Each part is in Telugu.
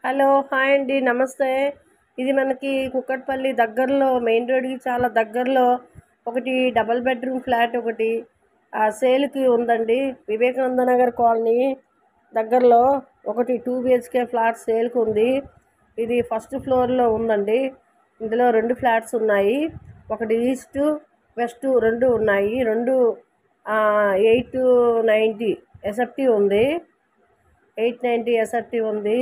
హలో! హాయ్ అండి. నమస్తే. ఇది మనకి కుక్కట్పల్లి దగ్గరలో మెయిన్ రోడ్‌కి చాలా దగ్గరలో ఒకటి డబుల్ బెడ్‌రూమ్ ఫ్లాట్ ఒకటి సేల్‌కి ఉందండి. వివేకానంద నగర్ కాలనీ దగ్గరలో ఒకటి 2 బీహెచ్‌కే ఫ్లాట్ సేల్‌కి ఉంది. ఇది ఫస్ట్ ఫ్లోర్‌లో ఉందండి. ఇందులో 2 ఫ్లాట్స్ ఉన్నాయి. ఒకటి ఈస్ట్, వెస్ట్ 2 ఉన్నాయి. 2 890 ఎస్ఎఫ్టీ ఉంది. 890 ఎస్ఎఫ్టీ ఉంది.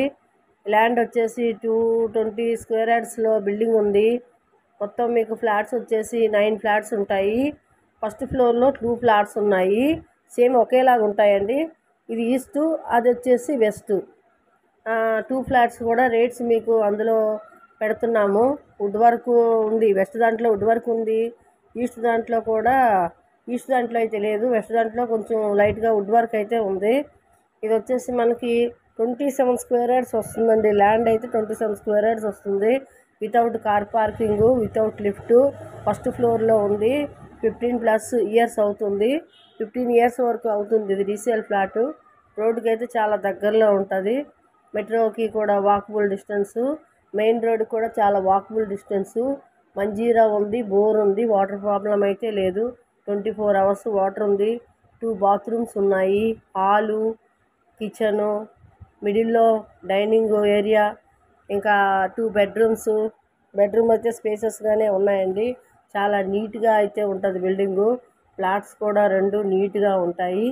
ల్యాండ్ వచ్చేసి 220 స్క్వేర్ యార్డ్స్లో బిల్డింగ్ ఉంది. మొత్తం మీకు ఫ్లాట్స్ వచ్చేసి 9 ఫ్లాట్స్ ఉంటాయి. ఫస్ట్ ఫ్లోర్లో 2 ఫ్లాట్స్ ఉన్నాయి. సేమ్ ఒకేలాగా ఉంటాయండి. ఇది ఈస్ట్, అది వచ్చేసి వెస్ట్. 2 ఫ్లాట్స్ కూడా రేట్స్ మీకు అందులో పెడుతున్నాము. వుడ్ వర్క్ ఉంది. వెస్ట్ దాంట్లో వుడ్ వర్క్ ఉంది. ఈస్ట్ దాంట్లో కూడా ఈస్ట్ దాంట్లో అయితే లేదు. వెస్ట్ దాంట్లో కొంచెం లైట్గా వుడ్ వర్క్ అయితే ఉంది. ఇది వచ్చేసి మనకి 27 స్క్వేర్ యార్డ్స్ వస్తుందండి. ల్యాండ్ అయితే 27 స్క్వేర్ యార్డ్స్ వస్తుంది. Without car parking, without lift. First ఫ్లోర్లో ఉంది. 15+ ఇయర్స్ అవుతుంది. 15 ఇయర్స్ వరకు అవుతుంది. ఇది రీసేల్ ఫ్లాట్. రోడ్డుకి అయితే చాలా దగ్గరలో ఉంటుంది. మెట్రోకి కూడా వాకబుల్ డిస్టెన్సు. మెయిన్ రోడ్ కూడా చాలా వాకబుల్ డిస్టెన్సు. మంజీరా ఉంది, బోర్ ఉంది. వాటర్ ప్రాబ్లం అయితే లేదు. 24 అవర్స్ వాటర్ ఉంది. 2 బాత్రూమ్స్ ఉన్నాయి. హాలు, కిచెను, మిడిల్లో డైనింగ్ ఏరియా, ఇంకా 2 బెడ్రూమ్స్. బెడ్రూమ్ అయితే స్పేసెస్గానే ఉన్నాయండి. చాలా నీట్గా అయితే ఉంటుంది బిల్డింగు. ఫ్లాట్స్ కూడా 2 నీట్గా ఉంటాయి.